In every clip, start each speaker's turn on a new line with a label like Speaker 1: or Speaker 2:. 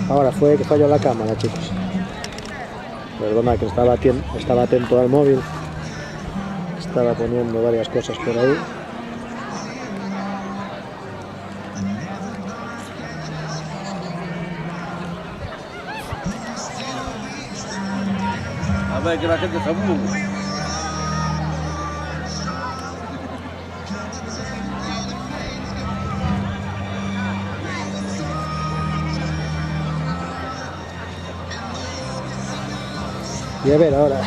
Speaker 1: Ahora fue que falló la cámara, chicos. Perdona que estaba atento al móvil. Estaba poniendo varias cosas por ahí.
Speaker 2: A ver, que la gente se aburre.
Speaker 1: Y a ver ahora,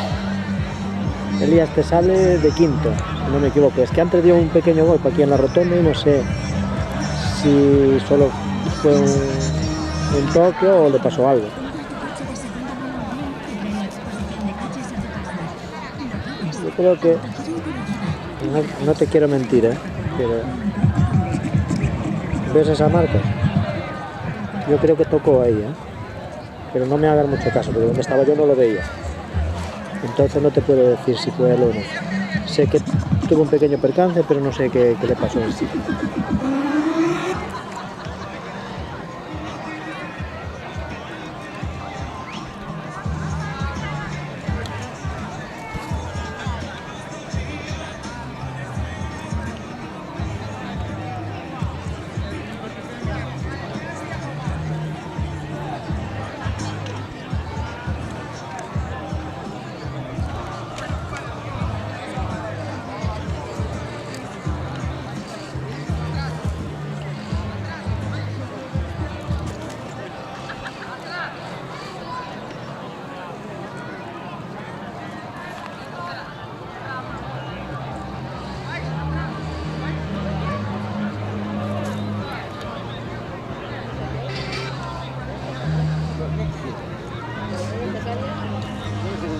Speaker 1: Elías te sale de quinto, si no me equivoco. Es que antes dio un pequeño golpe aquí en la rotonda y no sé si solo fue un toque o le pasó algo. Yo creo que, no te quiero mentir, pero ¿ves esa marca? Yo creo que tocó ahí, pero no me hagas mucho caso, porque donde estaba yo no lo veía. Entonces no te puedo decir si fue él o no. Sé que tuvo un pequeño percance, pero no sé qué le pasó en sí.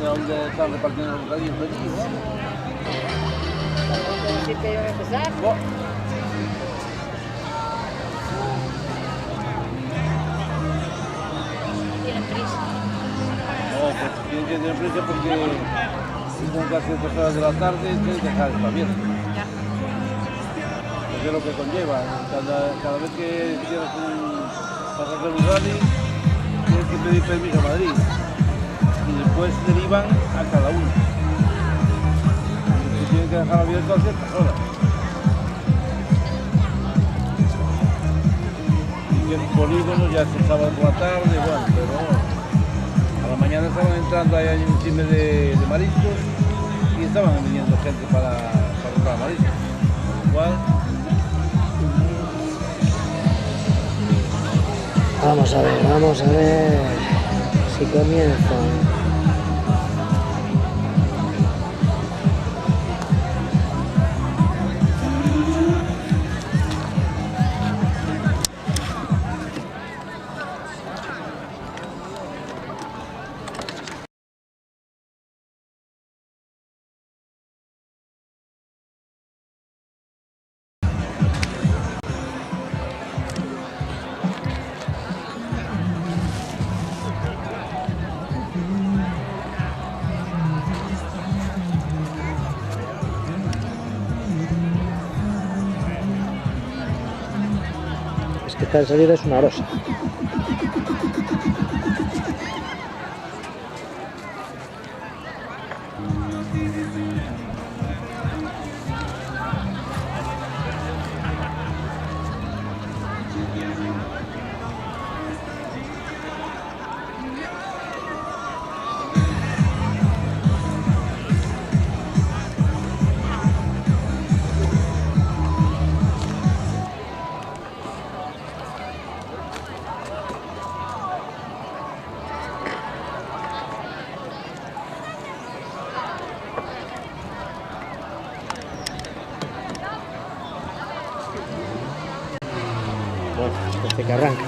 Speaker 2: ¿Dónde están repartiendo los bocadillos?
Speaker 3: ¿Decir que iban a empezar? Tienen prisa.
Speaker 2: No, pues tienen que tener prisa porque son casi 2 horas de la tarde, tienen que dejar esto abierto.
Speaker 3: Ya.
Speaker 2: Porque es lo que conlleva. Cada vez que quieras vas a hacer un rally, tienes que pedir permiso a Madrid. Y después derivan a cada uno. Y tienen que dejar abierto a ciertas horas. Y que el polígono ya se sábado por la tarde, bueno, pero a la mañana estaban entrando ahí un chisme de mariscos y estaban viniendo gente para comprar mariscos. Igual.
Speaker 1: Vamos a ver si comienza. Es que cada salida es una rosa. Bueno, este que arranca.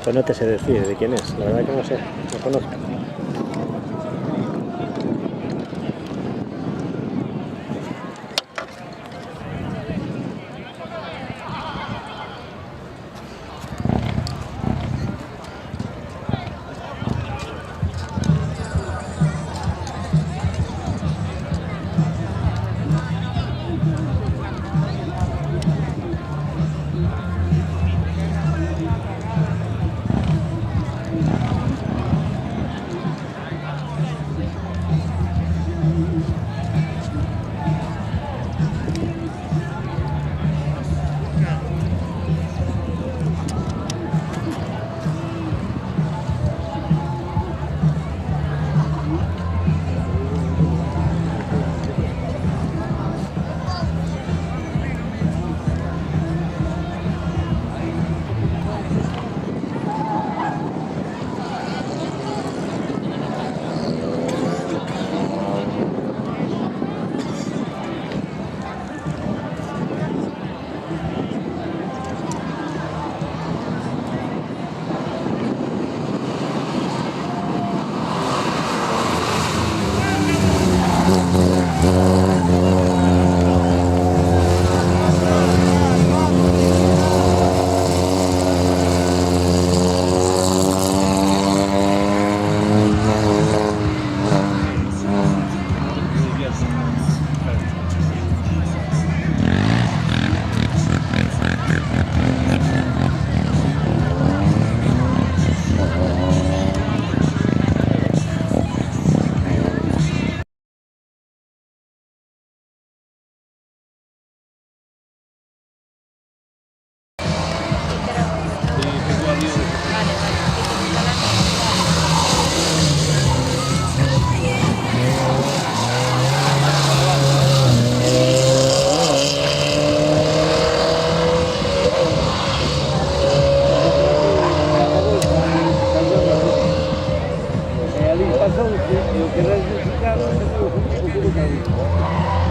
Speaker 1: Pues no te sé decir de quién es, la verdad que no sé, no conozco.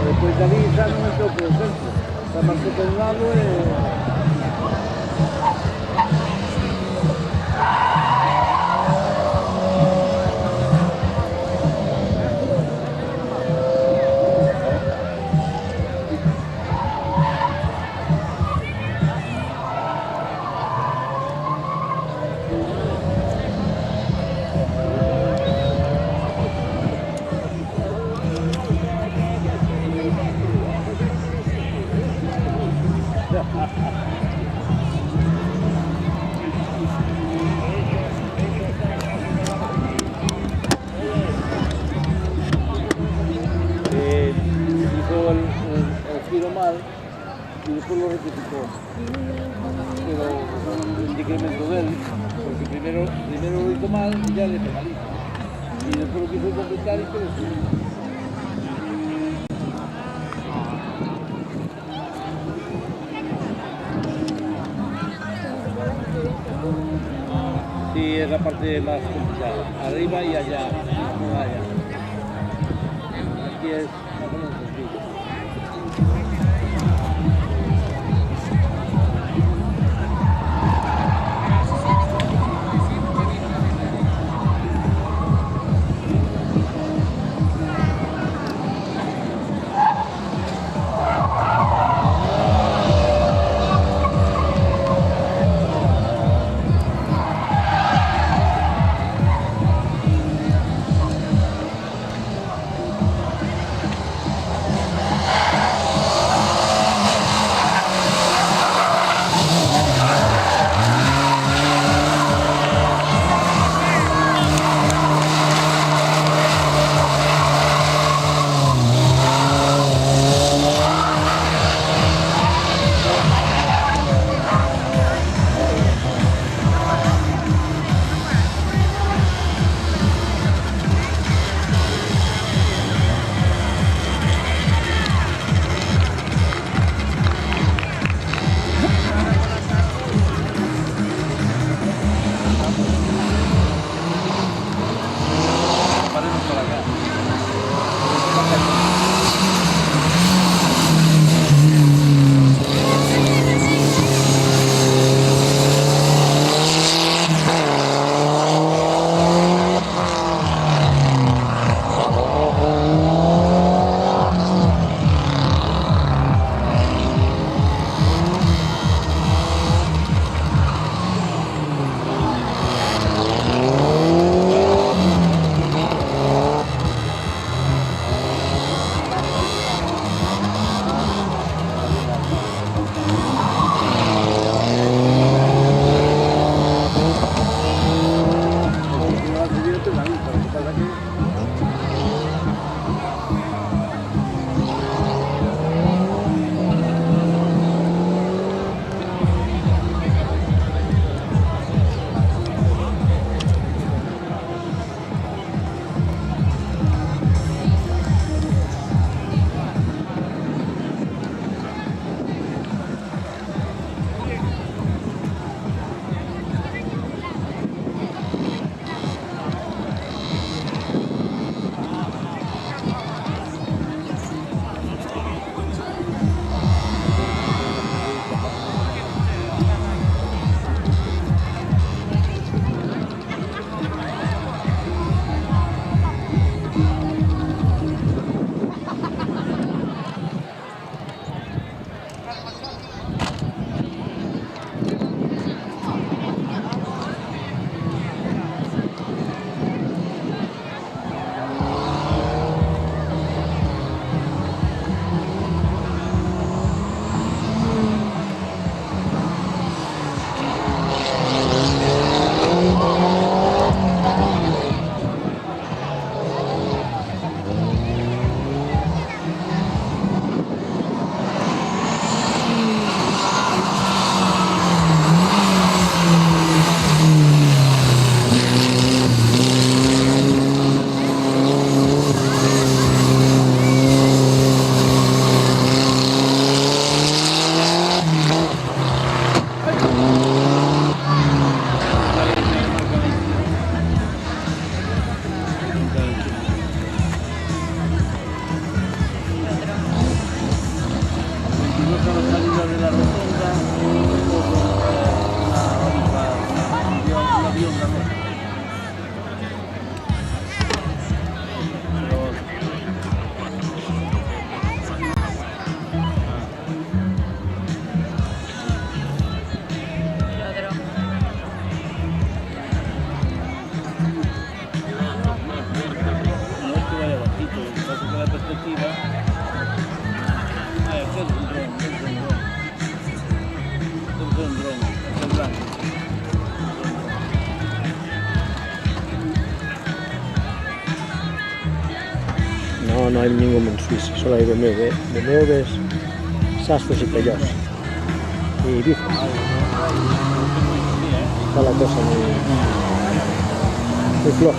Speaker 2: Después de ahí está en el toque del centro. Está más por un lado hizo el giro mal y después lo rectificó. Pero el decremento de él, porque primero lo hizo mal y ya le penaliza. Y después lo quiso completar y todo eso. Sí, es la parte más complicada, arriba y allá, no allá. Aquí es más o menos sencillo.
Speaker 1: No hay ningún suizo, solo hay BMWs, Sasfos y Peugeot. Y Ibiza. Está la cosa muy floja.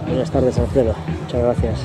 Speaker 1: Buenas tardes, Alfredo. Muchas gracias.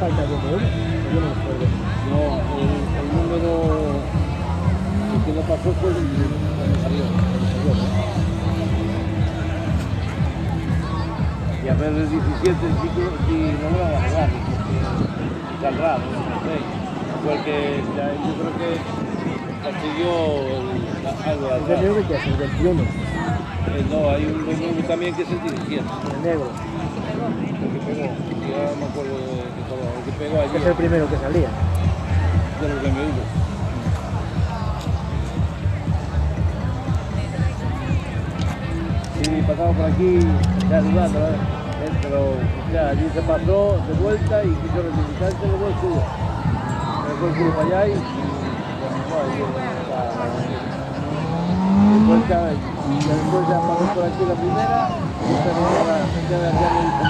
Speaker 1: falta de BMW, yo no me acuerdo.
Speaker 2: No, el número que no pasó fue el cuando salió, ¿no? Y a ver el 17 el chico, si no me lo va a jugar, porque saldrá, no sé. Porque yo creo que consiguió algo de atrás.
Speaker 1: ¿El BMW qué es? ¿El 21?
Speaker 2: No, hay un BMW también que es el 17.
Speaker 1: El negro.
Speaker 2: El que pegó, ya no me acuerdo de color, el que pegó allí.
Speaker 1: Es el primero que salía.
Speaker 2: De los BMW. Sí, pasamos por aquí, ya ayudando, pero ya allí se pasó de vuelta y quiso rectificarse, luego estuvo. Dejó el culo para allá y después ya pasó por aquí la primera y esta primera ya le dijo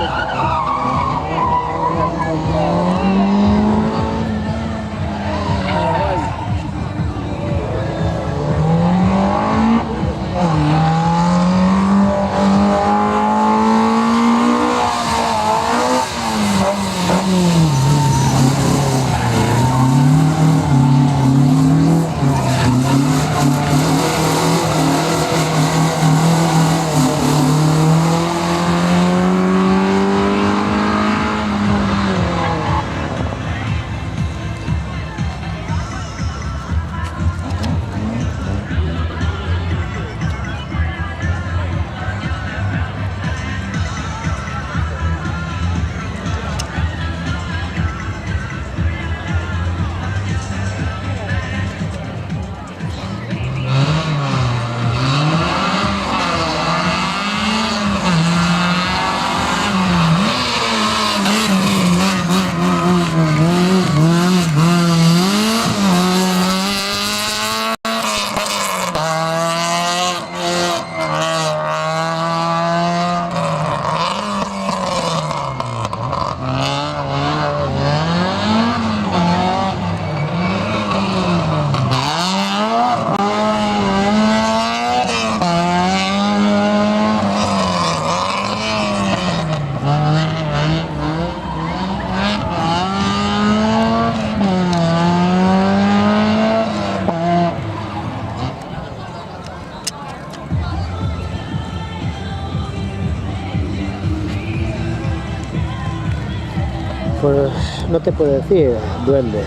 Speaker 1: te puedo decir, duende,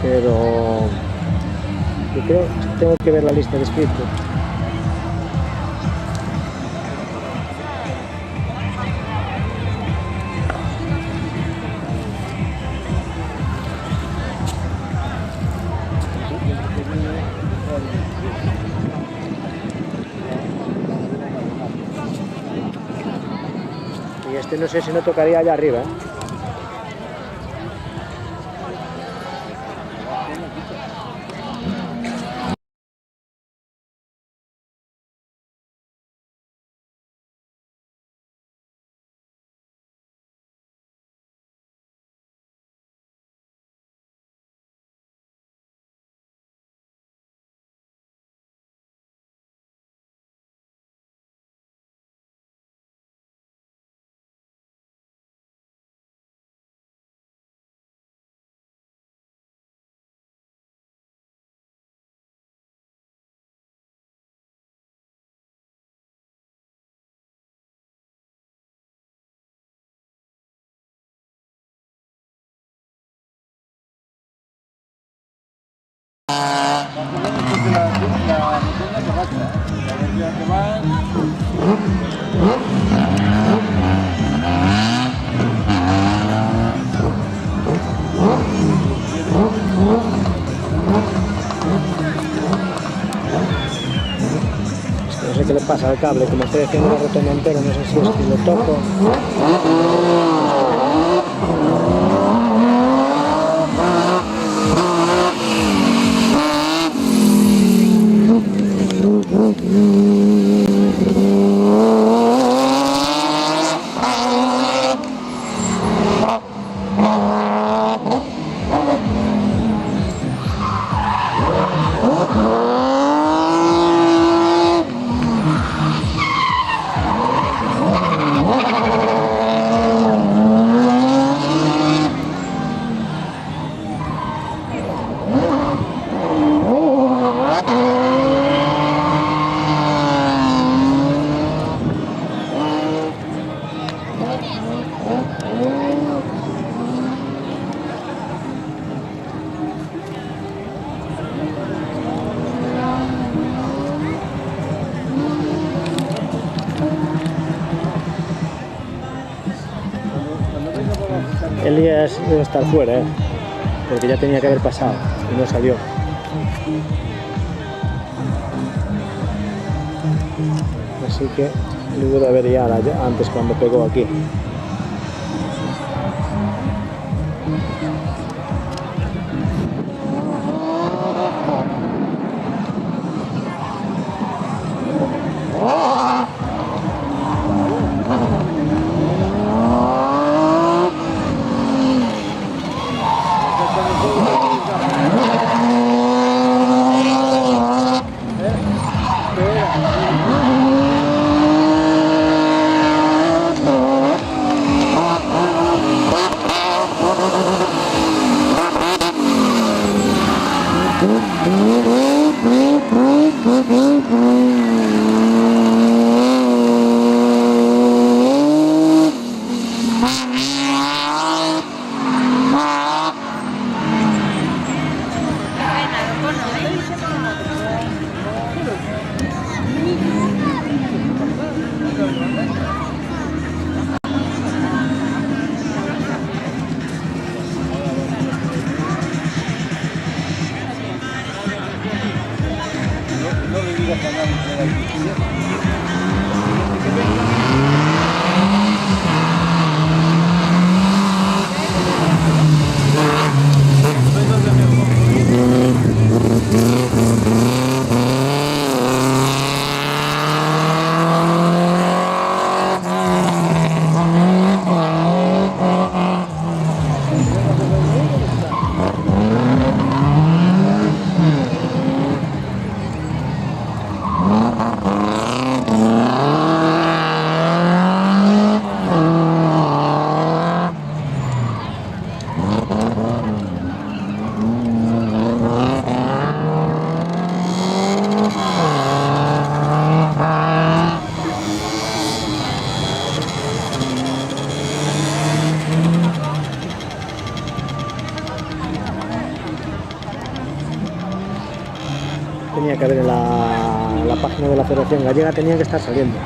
Speaker 1: pero yo creo que tengo que ver la lista de escritos. Y este no sé si no tocaría allá arriba, ¿eh? No sé qué le pasa al cable, como estoy haciendo la rotonda entera, no sé si es que lo toco. Elías debe estar fuera, porque ya tenía que haber pasado y no salió. Así que lo debe haber ya antes cuando pegó aquí. tenía que haber en la página de la Federación Gallega, tenían que estar saliendo.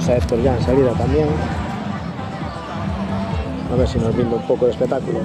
Speaker 1: Tenemos a Héctor ya en salida también. A ver si nos brinda un poco de espectáculo.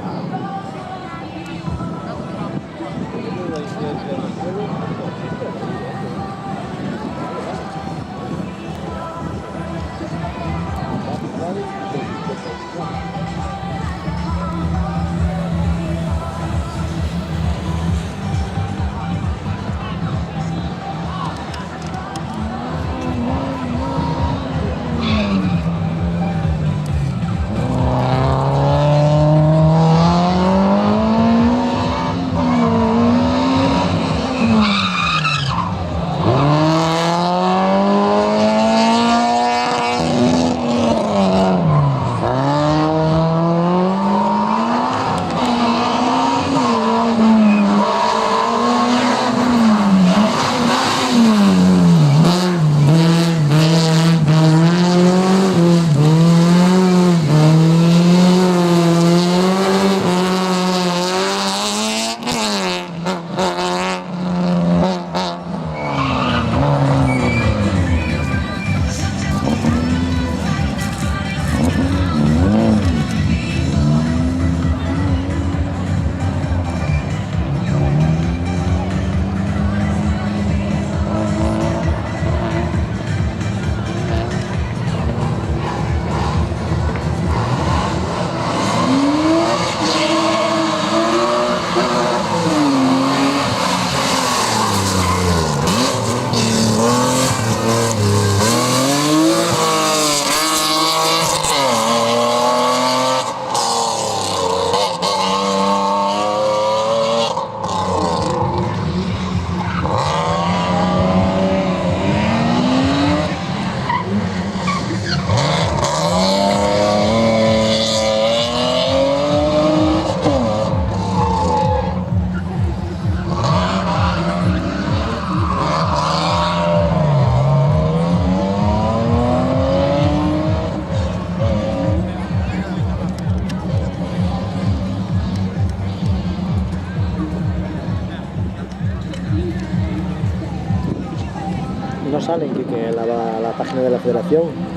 Speaker 1: No salen que la página de la federación.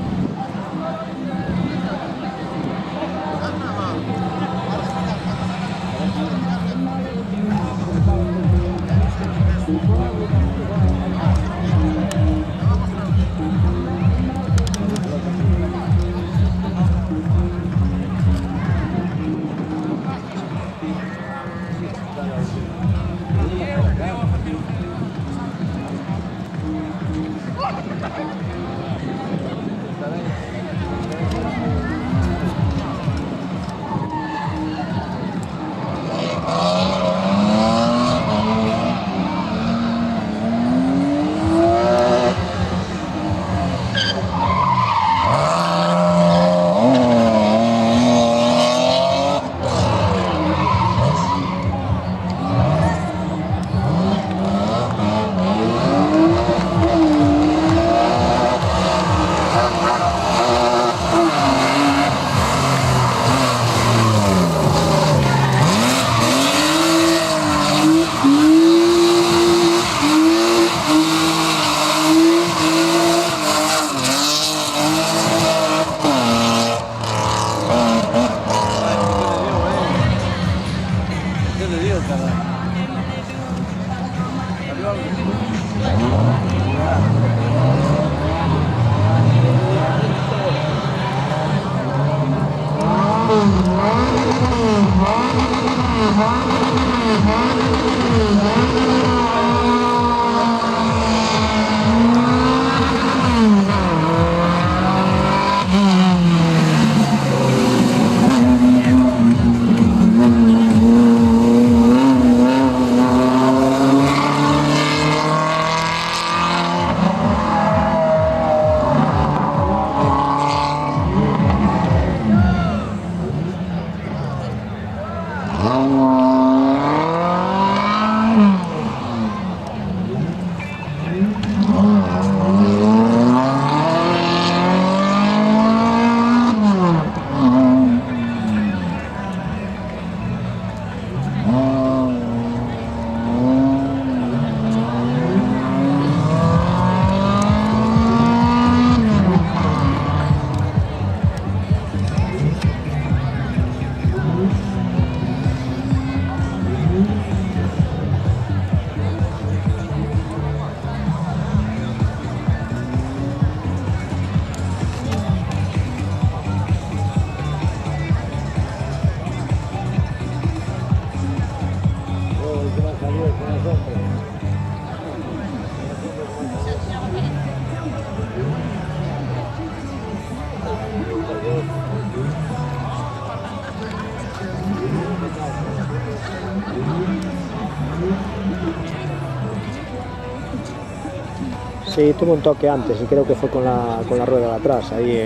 Speaker 1: Sí, tuve un toque antes y creo que fue con la rueda de atrás, ahí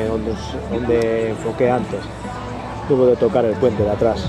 Speaker 1: donde enfoqué antes. Tuvo de tocar el puente de atrás.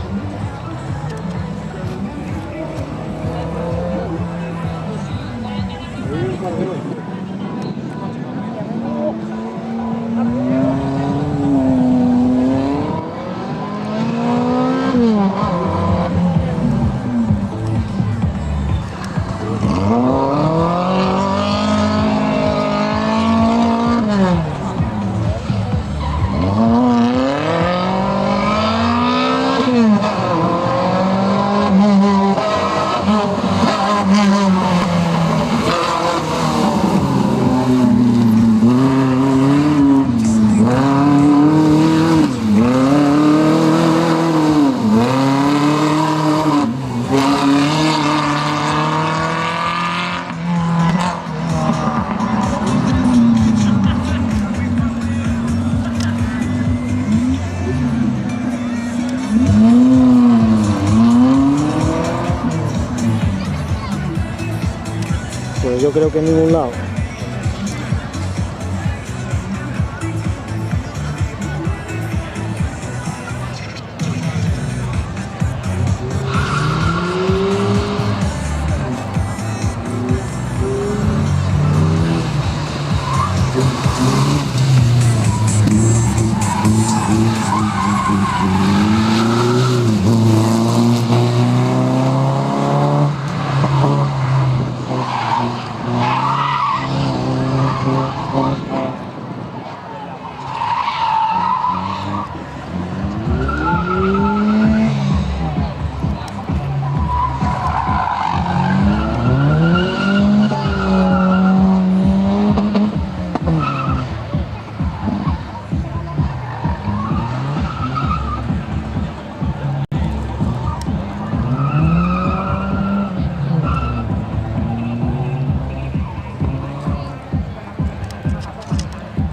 Speaker 1: Pues yo creo que en ningún lado.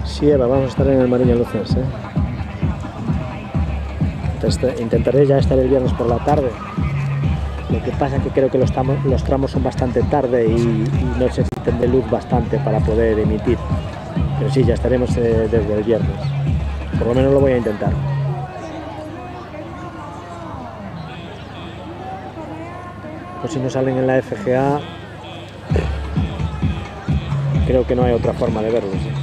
Speaker 1: Sí, Eva, vamos a estar en el Mariña Luces, ¿eh? Intentaré ya estar el viernes por la tarde. Lo que pasa es que creo que los tramos son bastante tarde y no necesitan de luz bastante para poder emitir. Pero sí, ya estaremos desde el viernes. Por lo menos lo voy a intentar. Pues si no salen en la FGA, creo que no hay otra forma de verlos, ¿eh?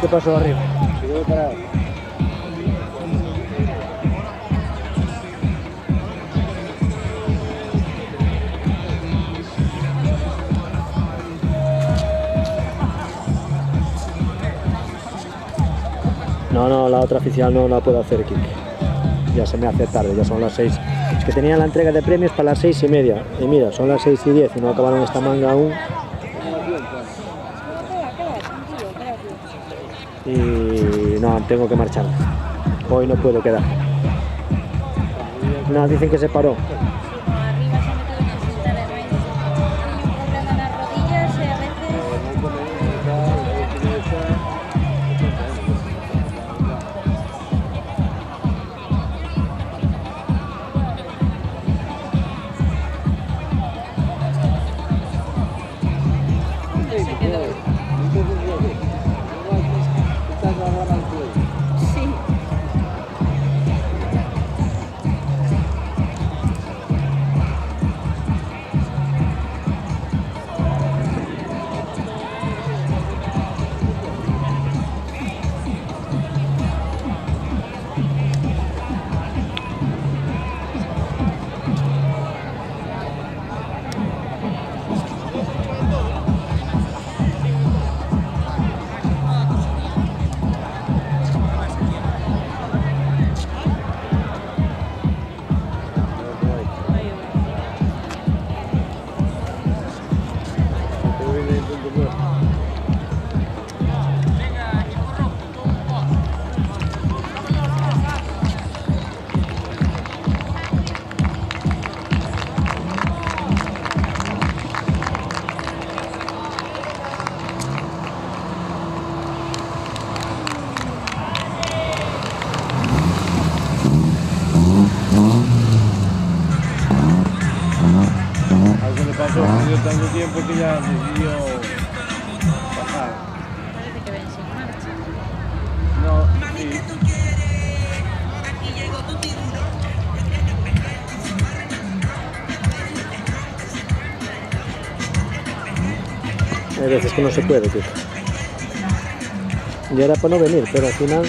Speaker 1: ¿Qué pasó arriba? Se quedó parado. No, la otra oficial no la puedo hacer, Kike. Ya se me hace tarde, ya son las 6. Es que tenía la entrega de premios para las 6:30. Y mira, son las 6:10 y no acabaron esta manga aún. Y no, tengo que marchar. Hoy no puedo quedar. No, dicen que se paró.
Speaker 2: tiempo que ya decidió bajar.
Speaker 3: Parece que ven sin marcha.
Speaker 2: No, sí.
Speaker 1: Hay veces que no se puede, tío. Y era para no venir, pero al final...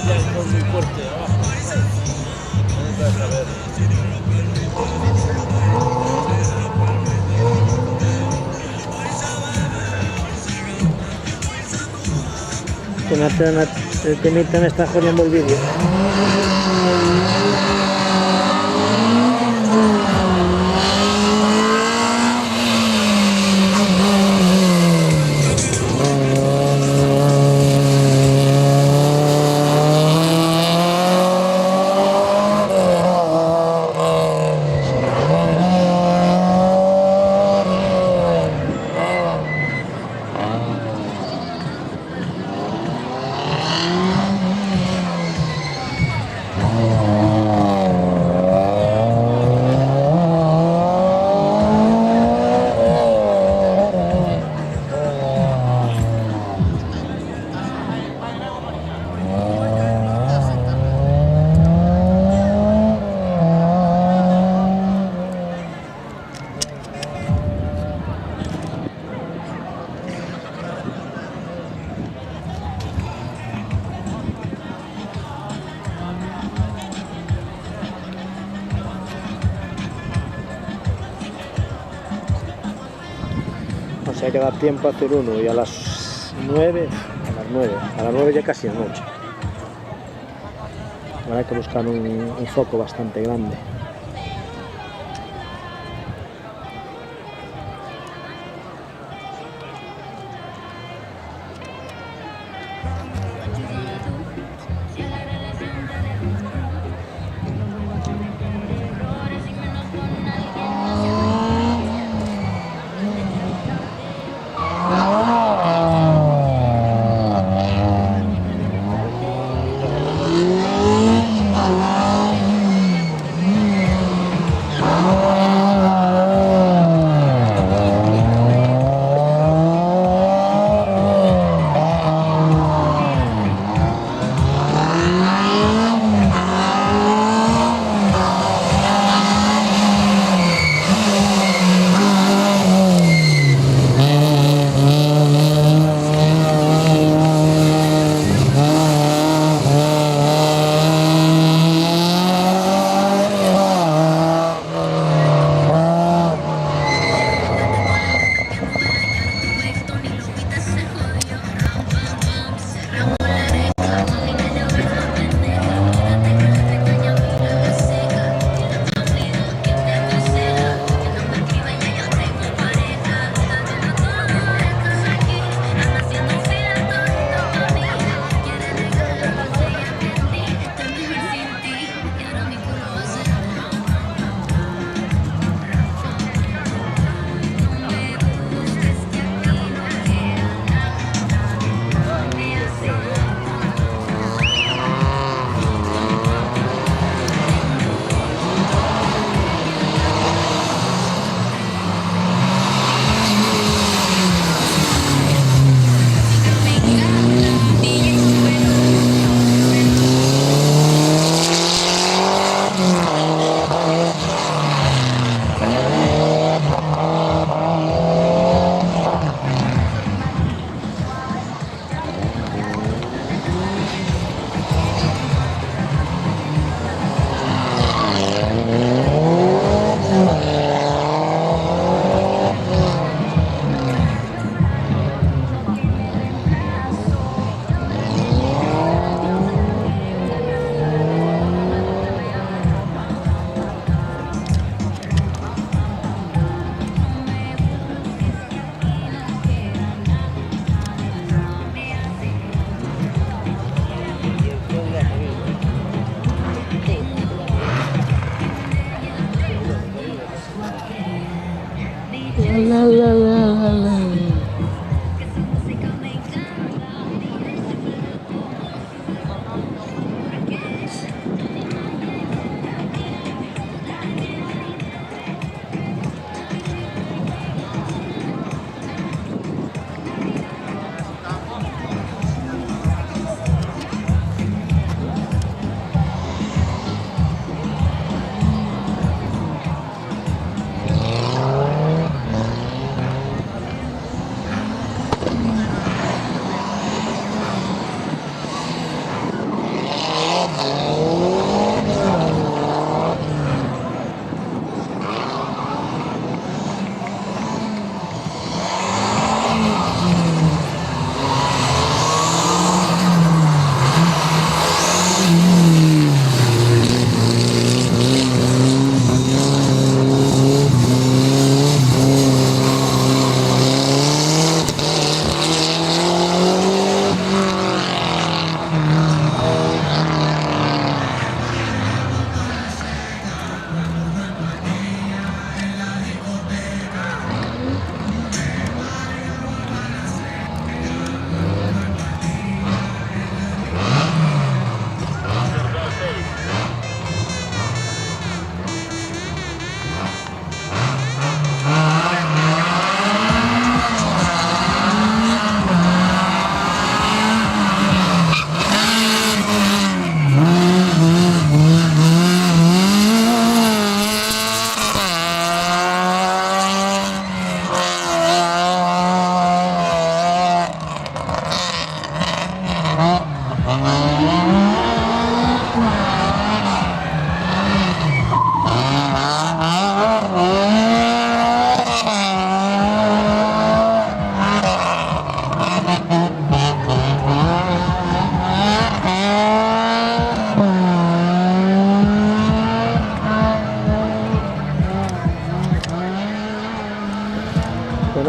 Speaker 2: Ya es muy fuerte abajo. Necesitas saber.
Speaker 1: Que me está jodiendo el vídeo. O sea que da tiempo a hacer uno y a las 9, a las 9 ya casi es noche. Habrá que buscar un foco bastante grande.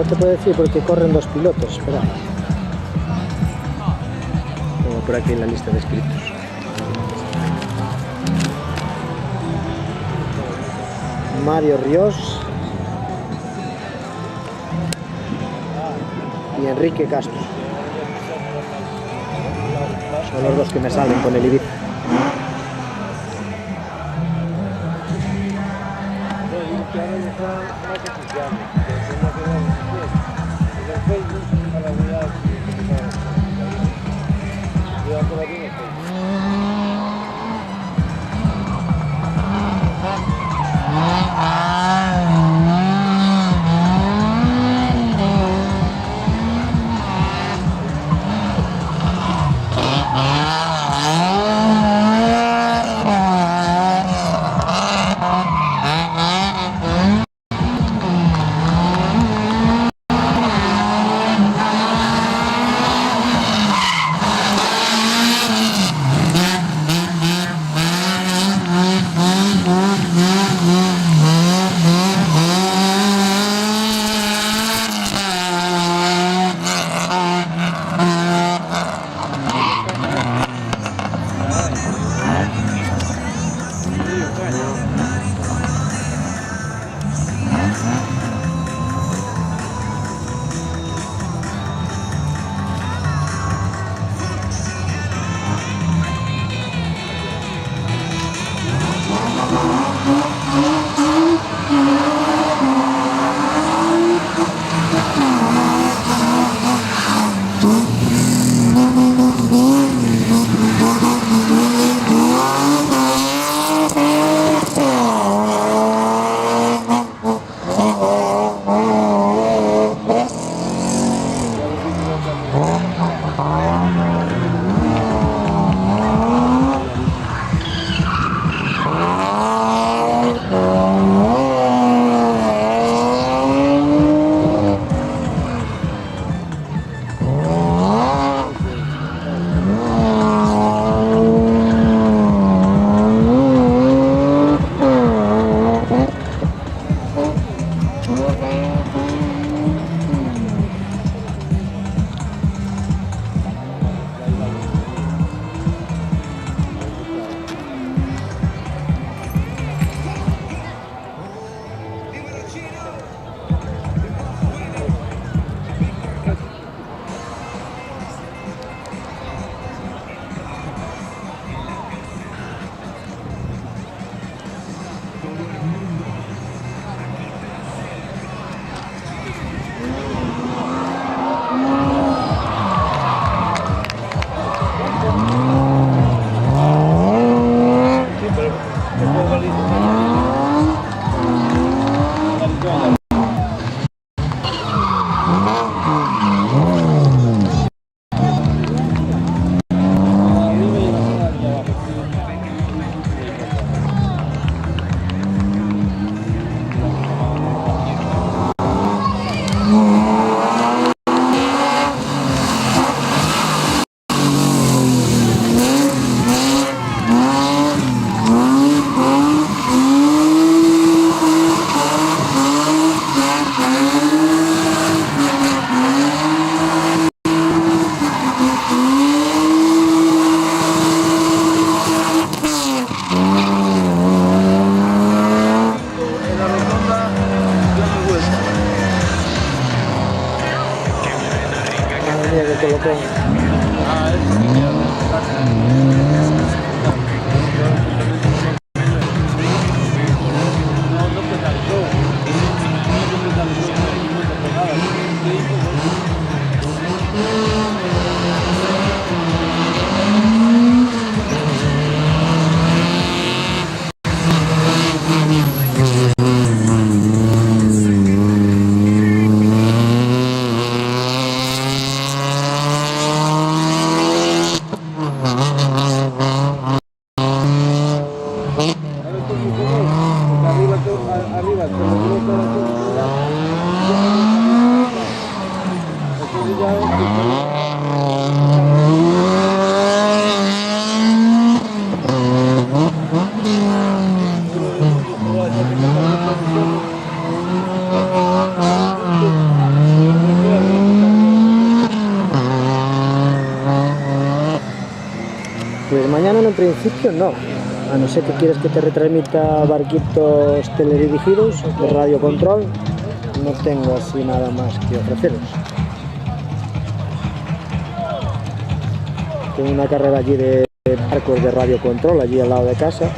Speaker 1: No te puedo decir porque corren dos pilotos, espera. Como por aquí en la lista de escritos. Mario Ríos y Enrique Castro. Son los dos que me salen con el Ibiza. te lo pongo.
Speaker 2: Ah, eso sí, ya, no penalizó. No penalizó, no tocó nada. ¿Qué hizo? Arriba, te lo coloca la cosa, entonces
Speaker 1: Pues mañana en principio no, a no ser que quieres que te retransmita barquitos teledirigidos de radio control, no tengo así nada más que ofreceros. Tengo una carrera allí de barcos de radio control, allí al lado de casa.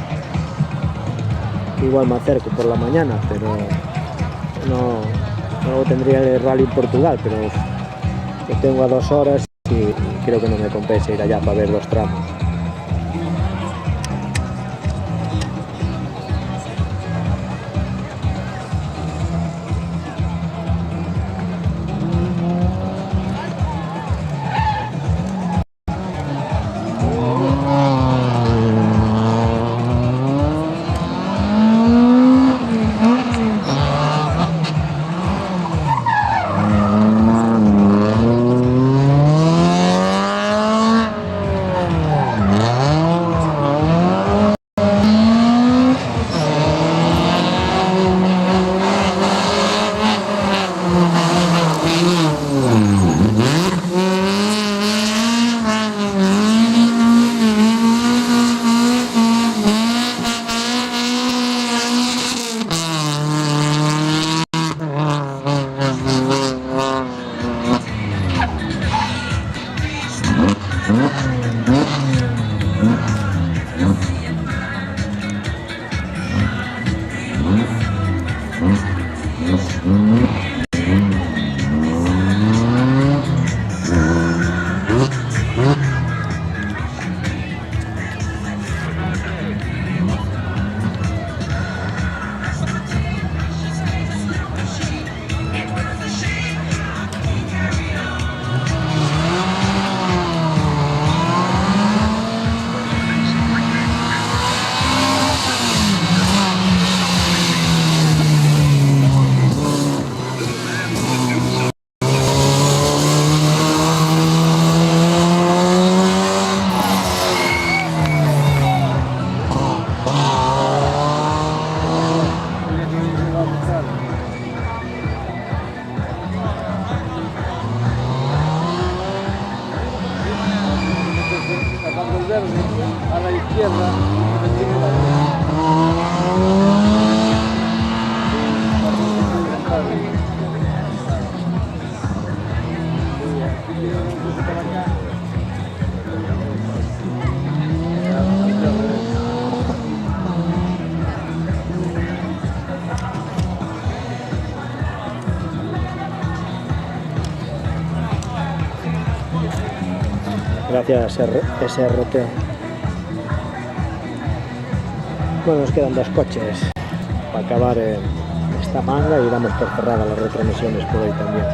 Speaker 1: Igual me acerco por la mañana, pero no, luego tendría el rally en Portugal, pero lo tengo a 2 horas y creo que no me compensa ir allá para ver los tramos.
Speaker 2: a la izquierda,
Speaker 1: Gracias, SRT. Bueno, nos quedan 2 coches para acabar esta manga y damos por cerrada las retransmisiones por hoy también.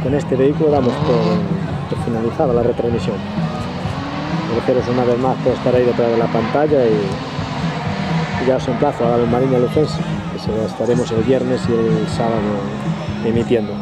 Speaker 1: Con este vehículo damos por finalizada la retransmisión. Agradeceros una vez más por estar ahí detrás de la pantalla y ya os emplazo al Mariña Lucense, que estaremos el viernes y el sábado emitiendo.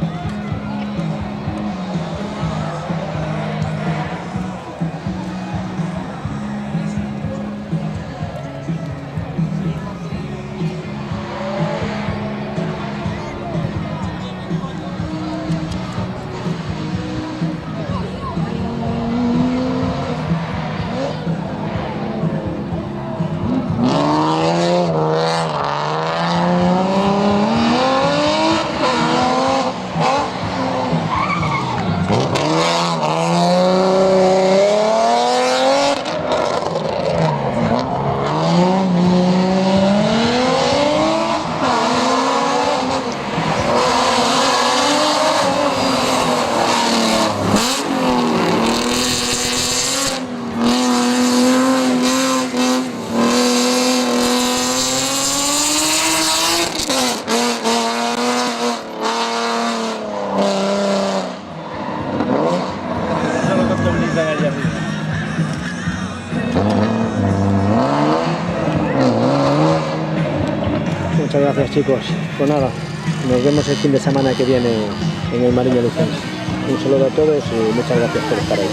Speaker 1: Muchas gracias, chicos. Pues nada, nos vemos el fin de semana que viene en el Mariña Lucense. Un saludo a todos y muchas gracias por estar ahí.